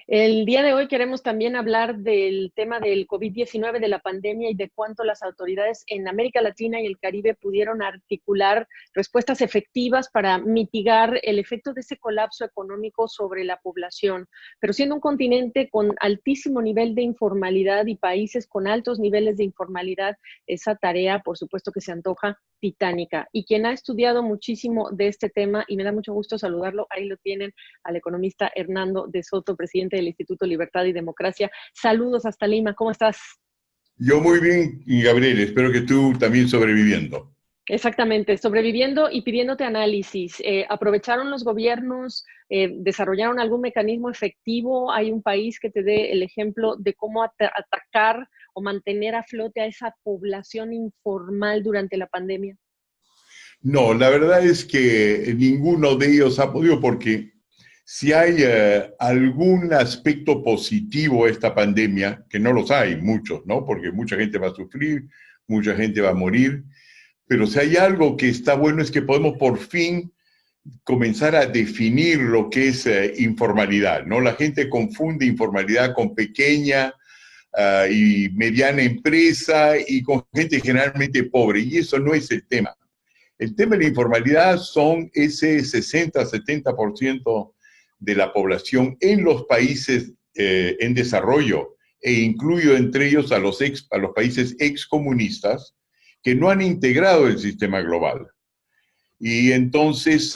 El día de hoy queremos también hablar del tema del COVID-19, de la pandemia y de cuánto las autoridades en América Latina y el Caribe pudieron articular respuestas efectivas para mitigar el efecto de ese colapso económico sobre la población. Pero siendo un continente con altísimo nivel de informalidad y países con altos niveles de informalidad, esa tarea, por supuesto, que se antoja titánica. Y quien ha estudiado muchísimo de este tema, y me da mucho gusto saludarlo, ahí lo tienen, al economista Hernando de Soto, presidente del Instituto Libertad y Democracia. Saludos hasta Lima, ¿cómo estás? Yo muy bien, y Gabriel, espero que tú también sobreviviendo. Exactamente, sobreviviendo y pidiéndote análisis. ¿Aprovecharon los gobiernos, desarrollaron algún mecanismo efectivo? ¿Hay un país que te dé el ejemplo de cómo atacar o mantener a flote a esa población informal durante la pandemia? No, la verdad es que ninguno de ellos ha podido, porque si hay algún aspecto positivo a esta pandemia, que no los hay muchos, ¿no? Porque mucha gente va a sufrir, mucha gente va a morir, pero si hay algo que está bueno es que podemos por fin comenzar a definir lo que es informalidad, ¿no? La gente confunde informalidad con pequeña y mediana empresa y con gente generalmente pobre, y eso no es el tema. El tema de la informalidad son ese 60-70% de la población en los países en desarrollo, e incluyo entre ellos a los países excomunistas que no han integrado el sistema global. Y entonces,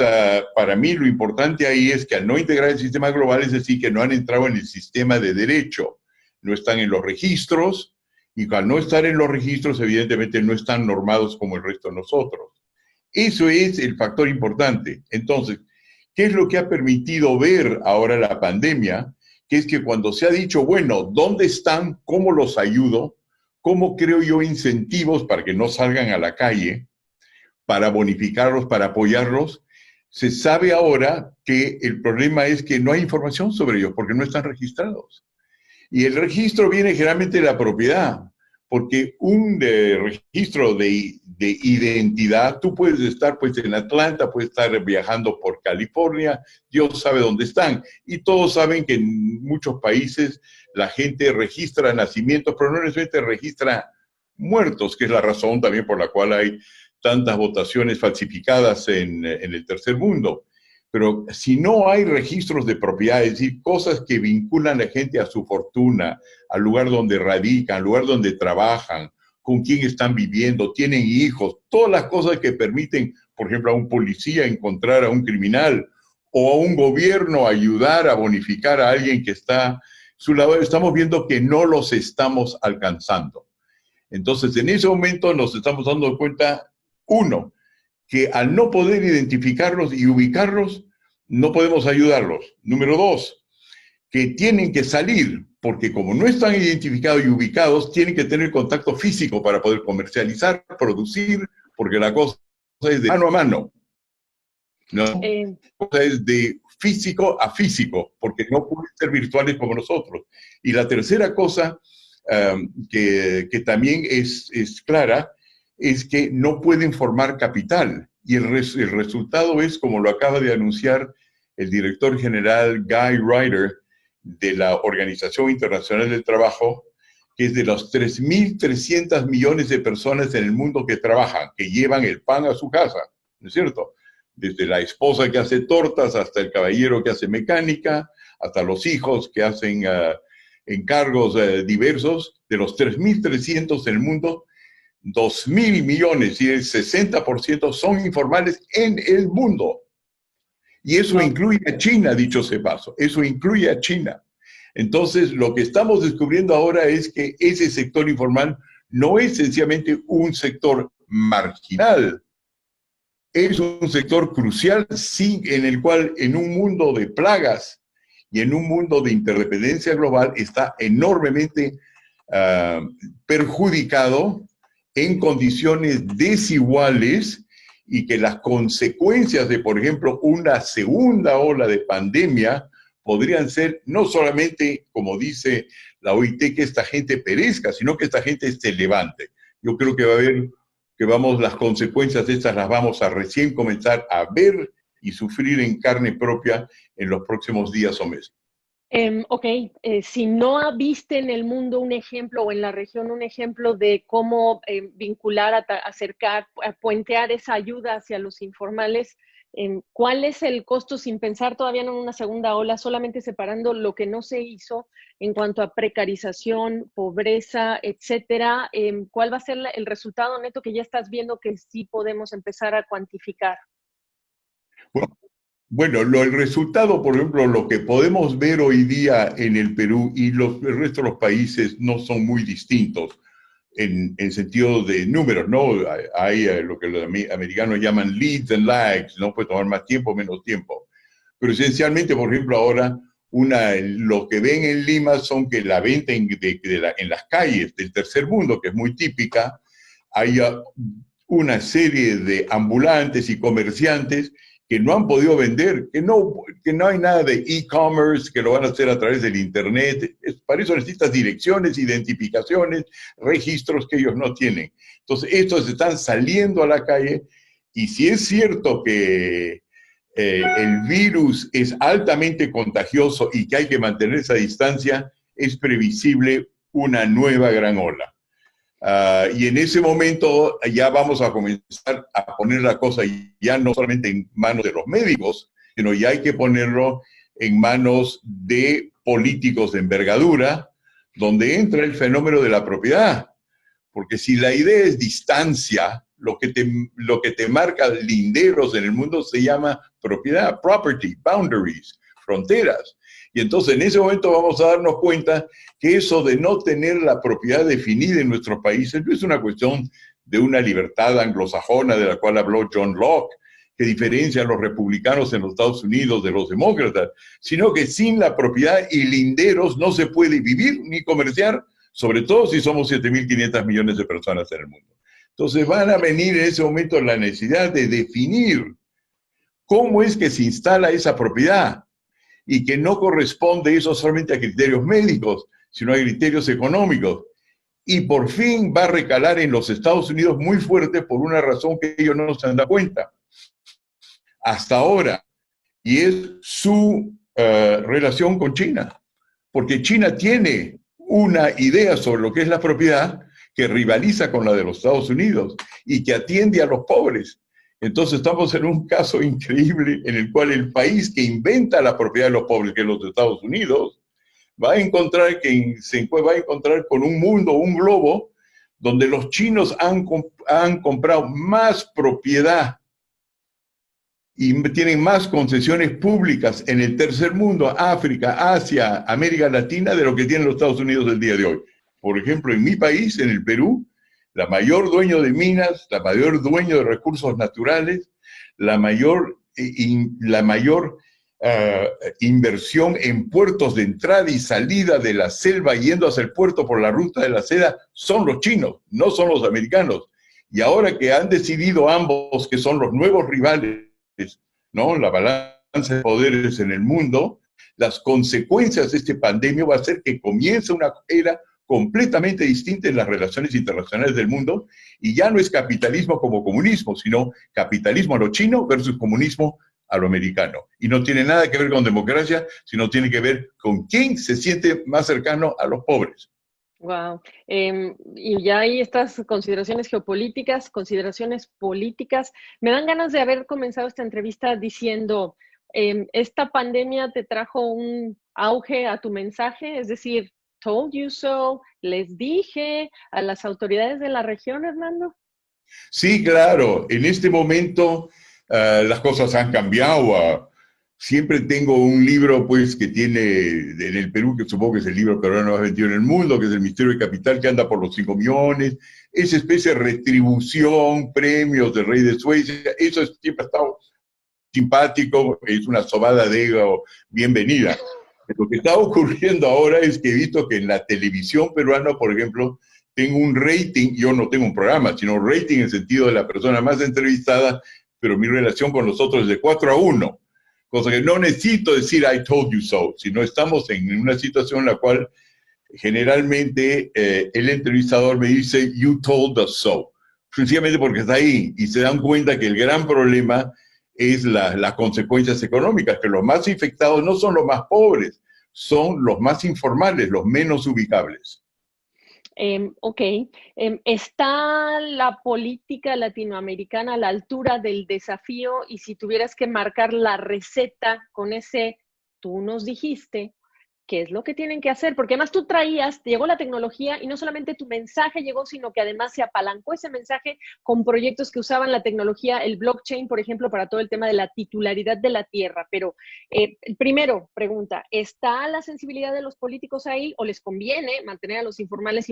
para mí lo importante ahí es que al no integrar el sistema global, es decir, que no han entrado en el sistema de derecho, no están en los registros, y al no estar en los registros, evidentemente no están normados como el resto de nosotros. Eso es el factor importante. Entonces, ¿qué es lo que ha permitido ver ahora la pandemia? Que es que cuando se ha dicho, bueno, ¿dónde están? ¿Cómo los ayudo? ¿Cómo creo yo incentivos para que no salgan a la calle? Para bonificarlos, para apoyarlos. Se sabe ahora que el problema es que no hay información sobre ellos porque no están registrados. Y el registro viene generalmente de la propiedad, porque un registro de identidad, tú puedes estar pues en Atlanta, puedes estar viajando por California, Dios sabe dónde están. Y todos saben que en muchos países la gente registra nacimientos, pero no necesariamente registra muertos, que es la razón también por la cual hay tantas votaciones falsificadas en el tercer mundo. Pero si no hay registros de propiedad, es decir, cosas que vinculan a la gente a su fortuna, al lugar donde radican, al lugar donde trabajan, con quién están viviendo, tienen hijos, todas las cosas que permiten, por ejemplo, a un policía encontrar a un criminal o a un gobierno ayudar a bonificar a alguien que está a su lado, estamos viendo que no los estamos alcanzando. Entonces, en ese momento nos estamos dando cuenta, uno, que al no poder identificarlos y ubicarlos, no podemos ayudarlos. Número dos, que tienen que salir, porque como no están identificados y ubicados, tienen que tener contacto físico para poder comercializar, producir, porque la cosa es de mano a mano, ¿no? La cosa es de físico a físico, porque no pueden ser virtuales como nosotros. Y la tercera cosa que también es clara, es que no pueden formar capital. Y el resultado es, como lo acaba de anunciar el director general Guy Ryder de la Organización Internacional del Trabajo, que es de los 3.300 millones de personas en el mundo que trabajan, que llevan el pan a su casa, ¿no es cierto? Desde la esposa que hace tortas, hasta el caballero que hace mecánica, hasta los hijos que hacen encargos diversos. De los 3.300 en el mundo, 2.000 millones y el 60% son informales en el mundo. Y eso incluye a China, dicho sea paso, eso incluye a China. Entonces, lo que estamos descubriendo ahora es que ese sector informal no es sencillamente un sector marginal, es un sector crucial, sí, en el cual en un mundo de plagas y en un mundo de interdependencia global está enormemente perjudicado en condiciones desiguales, y que las consecuencias de, por ejemplo, una segunda ola de pandemia podrían ser no solamente, como dice la OIT, que esta gente perezca, sino que esta gente se levante. Yo creo que va a haber, las consecuencias de estas las vamos a recién comenzar a ver y sufrir en carne propia en los próximos días o meses. Ok, si no viste en el mundo un ejemplo o en la región un ejemplo de cómo vincular, acercar, puentear esa ayuda hacia los informales, ¿cuál es el costo sin pensar todavía en una segunda ola, solamente separando lo que no se hizo en cuanto a precarización, pobreza, etcétera? ¿Cuál va a ser el resultado neto que ya estás viendo que sí podemos empezar a cuantificar? Bueno, el resultado, por ejemplo, lo que podemos ver hoy día en el Perú y el resto de los países no son muy distintos en sentido de números, ¿no? Hay lo que los americanos llaman leads and lags, ¿no? Puede tomar más tiempo, menos tiempo. Pero esencialmente, por ejemplo, ahora lo que ven en Lima son que la venta en las calles del tercer mundo, que es muy típica, hay una serie de ambulantes y comerciantes que no han podido vender, que no hay nada de e-commerce, que lo van a hacer a través del internet. Para eso necesitas direcciones, identificaciones, registros que ellos no tienen. Entonces, estos están saliendo a la calle y si es cierto que el virus es altamente contagioso y que hay que mantener esa distancia, es previsible una nueva gran ola. Y en ese momento ya vamos a comenzar a poner la cosa ya no solamente en manos de los médicos, sino ya hay que ponerlo en manos de políticos de envergadura, donde entra el fenómeno de la propiedad. Porque si la idea es distancia, lo que te marca linderos en el mundo se llama propiedad, property, boundaries, fronteras. Y entonces en ese momento vamos a darnos cuenta que eso de no tener la propiedad definida en nuestros países no es una cuestión de una libertad anglosajona de la cual habló John Locke, que diferencia a los republicanos en los Estados Unidos de los demócratas, sino que sin la propiedad y linderos no se puede vivir ni comerciar, sobre todo si somos 7.500 millones de personas en el mundo. Entonces van a venir en ese momento la necesidad de definir cómo es que se instala esa propiedad y que no corresponde eso solamente a criterios médicos, sino a criterios económicos. Y por fin va a recalar en los Estados Unidos muy fuerte por una razón que ellos no se han dado cuenta hasta ahora, y es su relación con China. Porque China tiene una idea sobre lo que es la propiedad que rivaliza con la de los Estados Unidos y que atiende a los pobres. Entonces estamos en un caso increíble en el cual el país que inventa la propiedad de los pobres, que es los Estados Unidos, va a encontrar con un mundo, un globo, donde los chinos han comprado más propiedad y tienen más concesiones públicas en el tercer mundo, África, Asia, América Latina, de lo que tienen los Estados Unidos el día de hoy. Por ejemplo, en mi país, en el Perú, la mayor dueño de minas, la mayor dueño de recursos naturales, la mayor inversión en puertos de entrada y salida de la selva yendo hacia el puerto por la ruta de la seda son los chinos, no son los americanos. Y ahora que han decidido ambos que son los nuevos rivales, ¿no? La balanza de poderes en el mundo, las consecuencias de esta pandemia va a ser que comience una era completamente distinta en las relaciones internacionales del mundo, y ya no es capitalismo como comunismo, sino capitalismo a lo chino versus comunismo a lo americano. Y no tiene nada que ver con democracia, sino tiene que ver con quién se siente más cercano a los pobres. Wow. Y ya hay estas consideraciones geopolíticas, consideraciones políticas. Me dan ganas de haber comenzado esta entrevista diciendo, esta pandemia te trajo un auge a tu mensaje, es decir, told you so, les dije a las autoridades de la región, Hernando. Sí, claro. En este momento las cosas han cambiado. Siempre tengo un libro, pues, que tiene en el Perú, que supongo que es el libro peruano más vendido en el mundo, que es El Misterio de Capital, que anda por los 5 millones. Esa especie de retribución, premios del rey de Suecia, eso siempre ha estado simpático, es una sobada de ego bienvenida. Lo que está ocurriendo ahora es que he visto que en la televisión peruana, por ejemplo, tengo un rating, yo no tengo un programa, sino un rating en el sentido de la persona más entrevistada, pero mi relación con los otros es de 4-1. Cosa que no necesito decir I told you so, sino estamos en una situación en la cual generalmente el entrevistador me dice you told us so, sencillamente porque está ahí y se dan cuenta que el gran problema es las consecuencias económicas, que los más infectados no son los más pobres, son los más informales, los menos ubicables. Ok. ¿Está la política latinoamericana a la altura del desafío? Y si tuvieras que marcar la receta con ese, tú nos dijiste, ¿qué es lo que tienen que hacer? Porque además tú traías, llegó la tecnología y no solamente tu mensaje llegó, sino que además se apalancó ese mensaje con proyectos que usaban la tecnología, el blockchain, por ejemplo, para todo el tema de la titularidad de la tierra. Pero primero, pregunta, ¿está la sensibilidad de los políticos ahí o les conviene mantener a los informales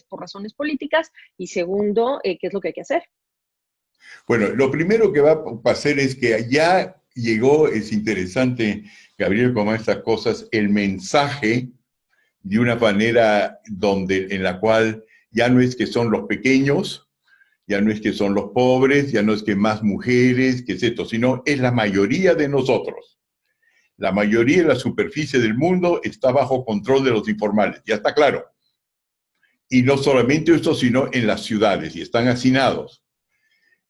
por razones políticas? Y segundo, ¿qué es lo que hay que hacer? Bueno, lo primero que va a pasar es que ya llegó, es interesante, Gabriel, como estas cosas, el mensaje de una manera en la cual ya no es que son los pequeños, ya no es que son los pobres, ya no es que más mujeres, que es esto, sino es la mayoría de nosotros. La mayoría de la superficie del mundo está bajo control de los informales, ya está claro. Y no solamente esto, sino en las ciudades, y están hacinados.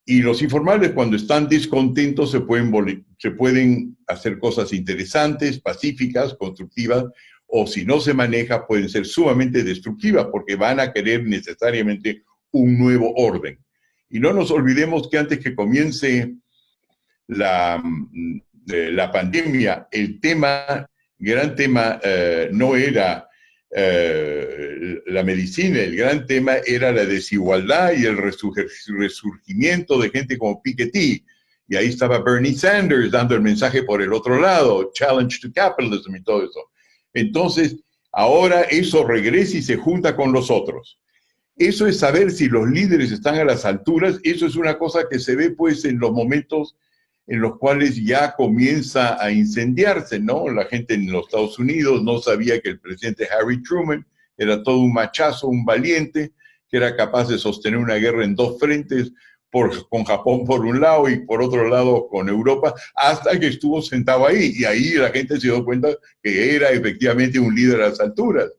Y los informales, cuando están descontentos, se pueden hacer cosas interesantes, pacíficas, constructivas, o si no se maneja, pueden ser sumamente destructivas, porque van a querer necesariamente un nuevo orden. Y no nos olvidemos que antes que comience la pandemia, el gran tema no era la medicina, el gran tema era la desigualdad y el resurgimiento de gente como Piketty. Y ahí estaba Bernie Sanders dando el mensaje por el otro lado, challenge to capitalism y todo eso. Entonces, ahora eso regresa y se junta con los otros. Eso es saber si los líderes están a las alturas. Eso es una cosa que se ve pues en los momentos en los cuales ya comienza a incendiarse, ¿no? La gente en los Estados Unidos no sabía que el presidente Harry Truman era todo un machazo, un valiente, que era capaz de sostener una guerra en dos frentes, con Japón por un lado y por otro lado con Europa, hasta que estuvo sentado ahí. Y ahí la gente se dio cuenta que era efectivamente un líder a las alturas.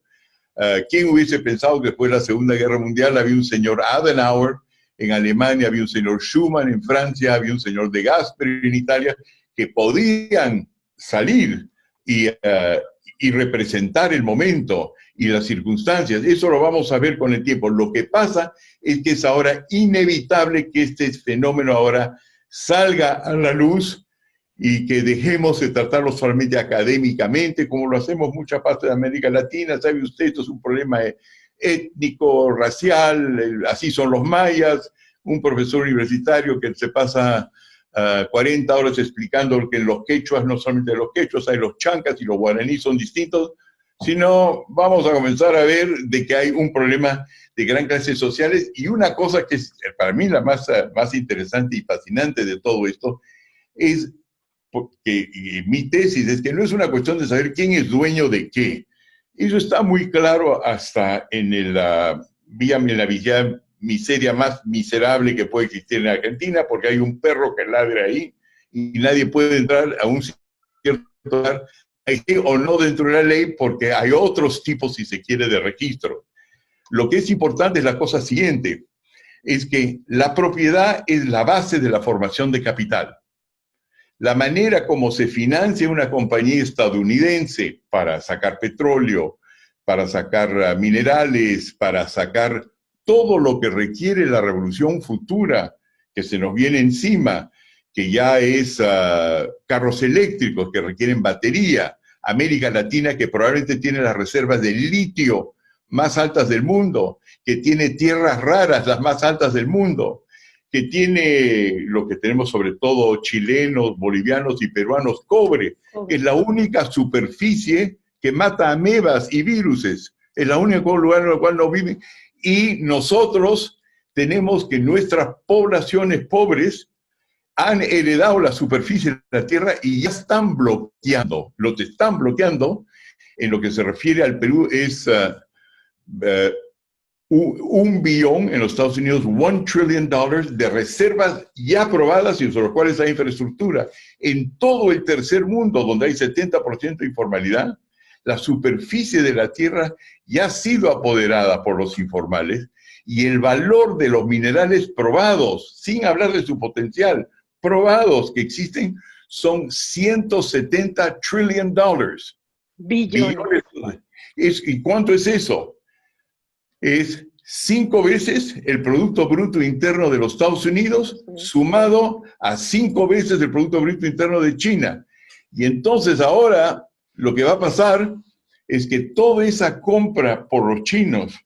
¿Quién hubiese pensado que después de la Segunda Guerra Mundial había un señor Adenauer en Alemania, había un señor Schuman en Francia, había un señor de Gasperi en Italia, que podían salir y representar el momento y las circunstancias? Eso lo vamos a ver con el tiempo. Lo que pasa es que es ahora inevitable que este fenómeno ahora salga a la luz y que dejemos de tratarlo solamente académicamente, como lo hacemos mucha parte de América Latina. ¿Sabe usted? Esto es un problema étnico, racial, así son los mayas. Un profesor universitario que se pasa 40 horas explicando que en los quechuas, no solamente los quechuas, hay los chancas y los guaraní son distintos, sino vamos a comenzar a ver de que hay un problema de gran clases sociales. Y una cosa que es para mí la más interesante y fascinante de todo esto es porque mi tesis es que no es una cuestión de saber quién es dueño de qué. Eso está muy claro hasta en la miseria más miserable que puede existir en Argentina, porque hay un perro que ladra ahí y nadie puede entrar a un cierto lugar o no dentro de la ley, porque hay otros tipos, si se quiere, de registro. Lo que es importante es la cosa siguiente, es que la propiedad es la base de la formación de capital. La manera como se financia una compañía estadounidense para sacar petróleo, para sacar minerales, para sacar todo lo que requiere la revolución futura que se nos viene encima, que ya es carros eléctricos que requieren batería, América Latina que probablemente tiene las reservas de litio más altas del mundo, que tiene tierras raras las más altas del mundo, que tiene lo que tenemos sobre todo chilenos, bolivianos y peruanos, cobre, que es la única superficie que mata amebas y viruses, es la única lugar en el cual no viven. Y nosotros tenemos que nuestras poblaciones pobres han heredado la superficie de la tierra y ya están bloqueando. Lo que están bloqueando, en lo que se refiere al Perú, es un billón en los Estados Unidos, $1 trillion de reservas ya aprobadas y sobre las cuales hay infraestructura. En todo el tercer mundo, donde hay 70% de informalidad, la superficie de la tierra ya ha sido apoderada por los informales y el valor de los minerales probados, sin hablar de su potencial, probados que existen son 170 trillion dollars. Billones. ¿Y cuánto es eso? Es 5 veces el Producto Bruto Interno de los Estados Unidos sumado a 5 veces el Producto Bruto Interno de China. Y entonces ahora lo que va a pasar es que toda esa compra por los chinos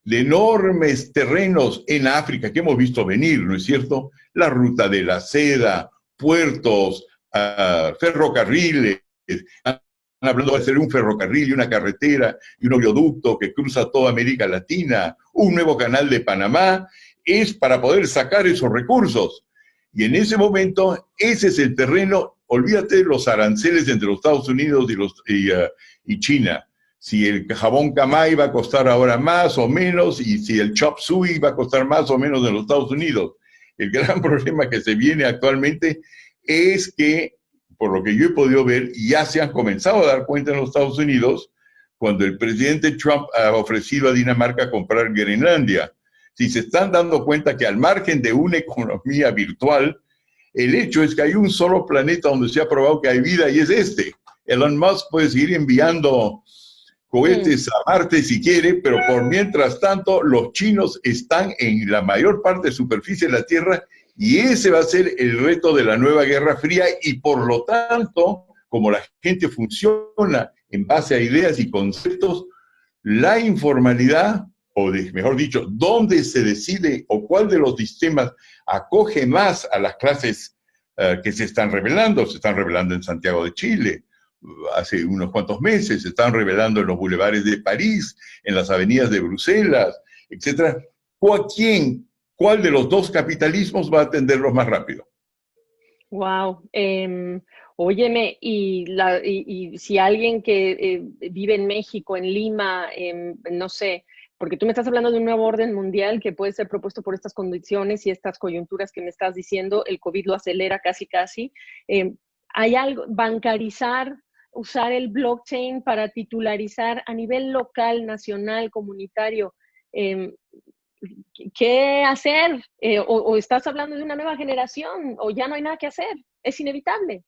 de enormes terrenos en África que hemos visto venir, ¿no es cierto? La ruta de la seda, puertos, ferrocarriles, han hablado de hacer un ferrocarril y una carretera y un oleoducto que cruza toda América Latina, un nuevo canal de Panamá, es para poder sacar esos recursos. Y en ese momento, ese es el terreno, olvídate de los aranceles entre los Estados Unidos y China. Si el jabón Camay va a costar ahora más o menos, y si el chop suey va a costar más o menos en los Estados Unidos. El gran problema que se viene actualmente es que, por lo que yo he podido ver, ya se han comenzado a dar cuenta en los Estados Unidos cuando el presidente Trump ha ofrecido a Dinamarca comprar Groenlandia. Si se están dando cuenta que al margen de una economía virtual, el hecho es que hay un solo planeta donde se ha probado que hay vida y es este. Elon Musk puede seguir enviando cohetes a Marte si quiere, pero por mientras tanto los chinos están en la mayor parte de la superficie de la Tierra y ese va a ser el reto de la nueva Guerra Fría y por lo tanto, como la gente funciona en base a ideas y conceptos, la informalidad, mejor dicho, dónde se decide o cuál de los sistemas acoge más a las clases que se están rebelando en Santiago de Chile, hace unos cuantos meses, se están revelando en los bulevares de París, en las avenidas de Bruselas, etc. ¿Cuál de los dos capitalismos va a atenderlos más rápido? Wow. Óyeme, y si alguien que vive en México, en Lima, no sé, porque tú me estás hablando de un nuevo orden mundial que puede ser propuesto por estas condiciones y estas coyunturas que me estás diciendo, el COVID lo acelera casi. ¿Hay algo, bancarizar, usar el blockchain para titularizar a nivel local, nacional, comunitario? ¿Qué hacer? O estás hablando de una nueva generación, o ya no hay nada que hacer, es inevitable.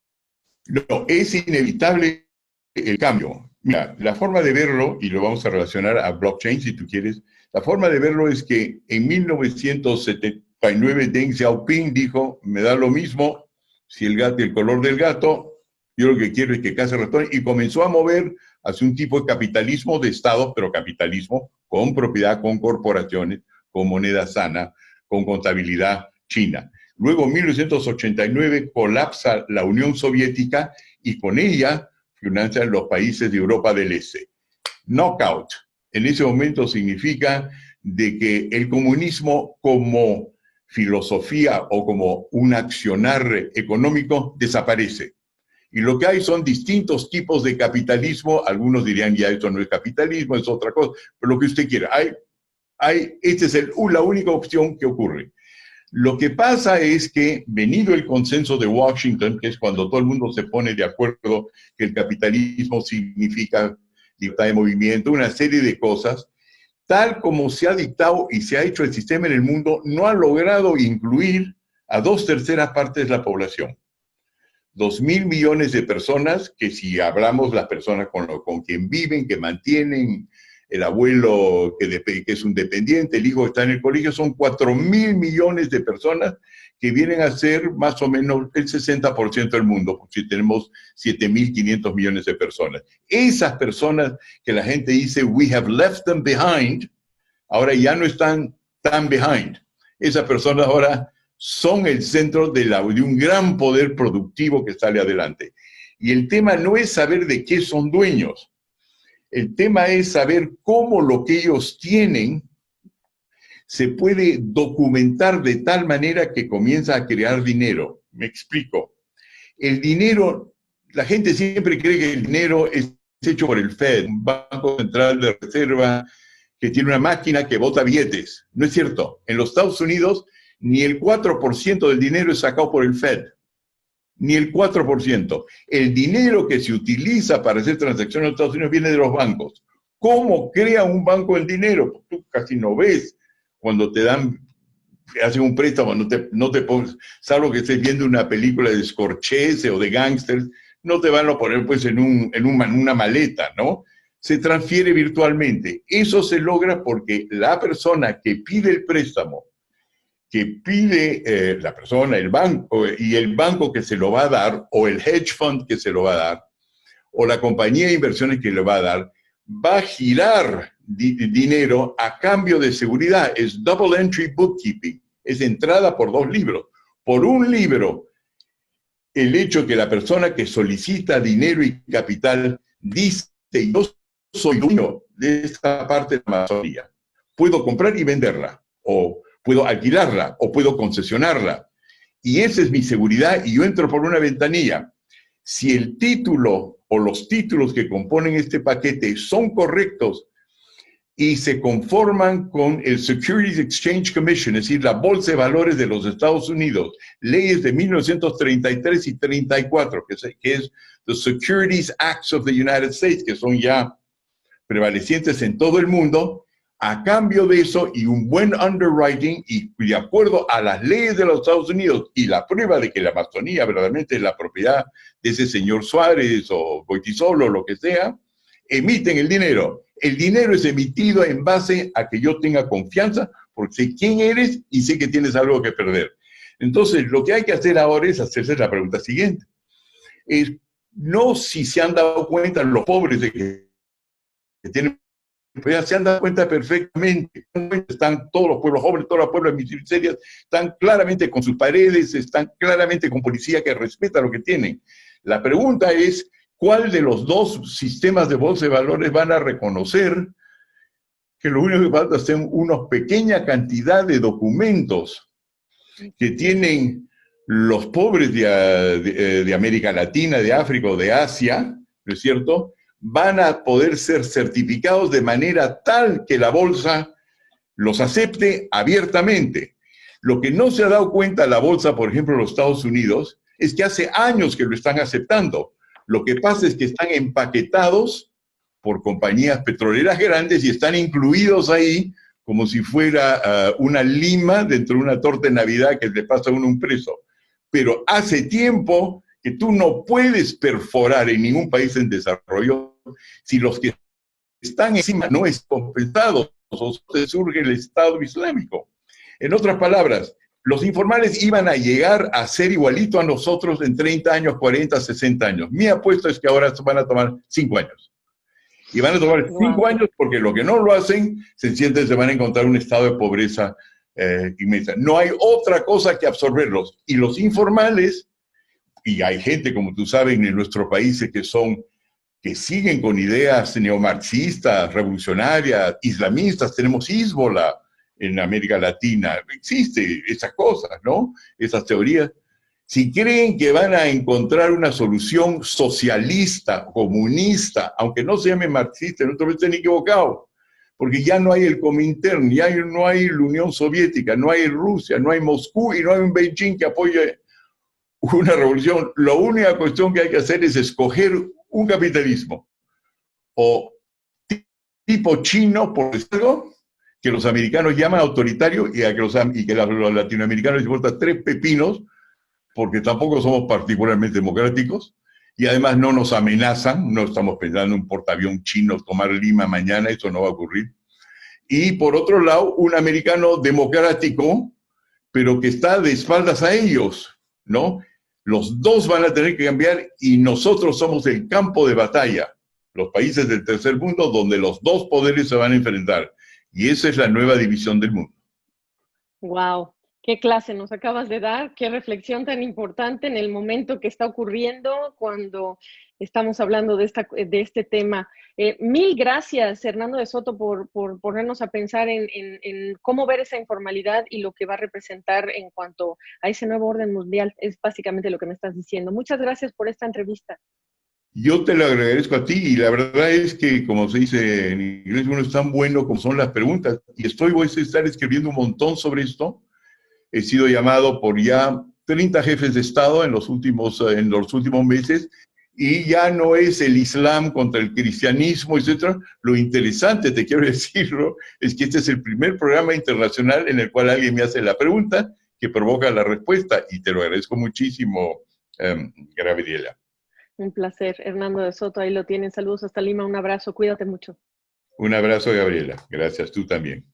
No, es inevitable el cambio. Mira, la forma de verlo, y lo vamos a relacionar a blockchain si tú quieres, la forma de verlo es que en 1979 Deng Xiaoping dijo, me da lo mismo si el color del gato, yo lo que quiero es que case ratones, y comenzó a mover hacia un tipo de capitalismo de Estado, pero capitalismo con propiedad, con corporaciones, con moneda sana, con contabilidad china. Luego, en 1989, colapsa la Unión Soviética y con ella financian los países de Europa del Este. Knockout, en ese momento significa de que el comunismo como filosofía o como un accionar económico desaparece. Y lo que hay son distintos tipos de capitalismo, algunos dirían ya esto no es capitalismo, es otra cosa, pero lo que usted quiera. Esta es la única opción que ocurre. Lo que pasa es que, venido el consenso de Washington, que es cuando todo el mundo se pone de acuerdo que el capitalismo significa libertad de movimiento, una serie de cosas, tal como se ha dictado y se ha hecho el sistema en el mundo, no ha logrado incluir a 2/3 partes de la población. 2.000 millones de personas, que si hablamos las personas con quien viven, que mantienen, el abuelo que es un dependiente, el hijo que está en el colegio, son 4.000 millones de personas que vienen a ser más o menos el 60% del mundo, porque tenemos 7.500 millones de personas. Esas personas que la gente dice, we have left them behind, ahora ya no están tan behind. Esas personas ahora son el centro de un gran poder productivo que sale adelante. Y el tema no es saber de qué son dueños. El tema es saber cómo lo que ellos tienen se puede documentar de tal manera que comienza a crear dinero. Me explico. El dinero, la gente siempre cree que el dinero es hecho por el Fed, un banco central de reserva que tiene una máquina que bota billetes. No es cierto. En los Estados Unidos, ni el 4% del dinero es sacado por el Fed. Ni el 4%. El dinero que se utiliza para hacer transacciones en los Estados Unidos viene de los bancos. ¿Cómo crea un banco el dinero? Tú casi no ves cuando te dan hacen un préstamo, no te pones, salvo que estés viendo una película de Scorsese o de gángsters, no te van a poner pues en una maleta, ¿no? Se transfiere virtualmente. Eso se logra porque la persona que pide el préstamo, que pide la persona, el banco, y el banco que se lo va a dar, o el hedge fund que se lo va a dar, o la compañía de inversiones que le va a dar, va a girar dinero a cambio de seguridad. Es double entry bookkeeping. Es entrada por 2 libros. Por un libro, el hecho que la persona que solicita dinero y capital dice: yo soy dueño de esta parte de la Amazonía. Puedo comprar y venderla, o puedo alquilarla, o puedo concesionarla. Y esa es mi seguridad, y yo entro por una ventanilla. Si el título o los títulos que componen este paquete son correctos y se conforman con el Securities Exchange Commission, es decir, la Bolsa de Valores de los Estados Unidos, leyes de 1933 y 34, que es the Securities Acts of the United States, que son ya prevalecientes en todo el mundo, a cambio de eso y un buen underwriting y de acuerdo a las leyes de los Estados Unidos y la prueba de que la Amazonía verdaderamente es la propiedad de ese señor Suárez o Goytisolo o lo que sea, emiten el dinero. El dinero es emitido en base a que yo tenga confianza porque sé quién eres y sé que tienes algo que perder. Entonces, lo que hay que hacer ahora es hacerse la pregunta siguiente. Es no si se han dado cuenta los pobres de que tienen, pues ya se han dado cuenta perfectamente. Están todos los pueblos jóvenes, todos los pueblos de miserias, están claramente con sus paredes, están claramente con policía que respeta lo que tienen. La pregunta es, ¿cuál de los 2 sistemas de bolsa de valores van a reconocer que lo único que falta son una pequeña cantidad de documentos que tienen los pobres de América Latina, de África o de Asia, ¿no es cierto?, van a poder ser certificados de manera tal que la bolsa los acepte abiertamente. Lo que no se ha dado cuenta la bolsa, por ejemplo, en los Estados Unidos, es que hace años que lo están aceptando. Lo que pasa es que están empaquetados por compañías petroleras grandes y están incluidos ahí como si fuera una lima dentro de una torta de Navidad que le pasa a uno un preso. Pero hace tiempo que tú no puedes perforar en ningún país en desarrollo si los que están encima no es compensados o se surge el Estado Islámico. En otras palabras, los informales iban a llegar a ser igualito a nosotros en 30 años, 40, 60 años. Mi apuesta es que ahora van a tomar 5 años. Y van a tomar 5 años porque lo que no lo hacen, se van a encontrar un estado de pobreza inmensa. No hay otra cosa que absorberlos. Y los informales, y hay gente, como tú sabes, en nuestros países que siguen con ideas neomarxistas, revolucionarias, islamistas. Tenemos Hezbollah en América Latina. Existe esas cosas, ¿no? Esas teorías. Si creen que van a encontrar una solución socialista, comunista, aunque no se llame marxista, no estén equivocados, porque ya no hay el Comintern, ya no hay la Unión Soviética, no hay Rusia, no hay Moscú y no hay un Beijing que apoye una revolución. La única cuestión que hay que hacer es escoger un capitalismo o tipo chino, por decirlo, que los americanos llaman autoritario y que los latinoamericanos les importa 3 pepinos, porque tampoco somos particularmente democráticos y además no nos amenazan, no estamos pensando en un portaavión chino tomar Lima mañana, eso no va a ocurrir. Y por otro lado, un americano democrático, pero que está de espaldas a ellos, ¿no? Los 2 van a tener que cambiar y nosotros somos el campo de batalla, los países del tercer mundo, donde los 2 poderes se van a enfrentar. Y esa es la nueva división del mundo. Wow, qué clase nos acabas de dar, qué reflexión tan importante en el momento que está ocurriendo cuando estamos hablando de este tema. Mil gracias, Hernando de Soto, por ponernos a pensar en cómo ver esa informalidad y lo que va a representar en cuanto a ese nuevo orden mundial. Es básicamente lo que me estás diciendo. Muchas gracias por esta entrevista. Yo te lo agradezco a ti y la verdad es que, como se dice en inglés, uno es tan bueno como son las preguntas. Y voy a estar escribiendo un montón sobre esto. He sido llamado por ya 30 jefes de Estado en los últimos meses y ya no es el Islam contra el cristianismo, etcétera. Lo interesante, te quiero decirlo, es que este es el primer programa internacional en el cual alguien me hace la pregunta que provoca la respuesta, y te lo agradezco muchísimo, Gabriela. Un placer, Hernando de Soto, ahí lo tienen. Saludos hasta Lima, un abrazo, cuídate mucho. Un abrazo, Gabriela. Gracias, tú también.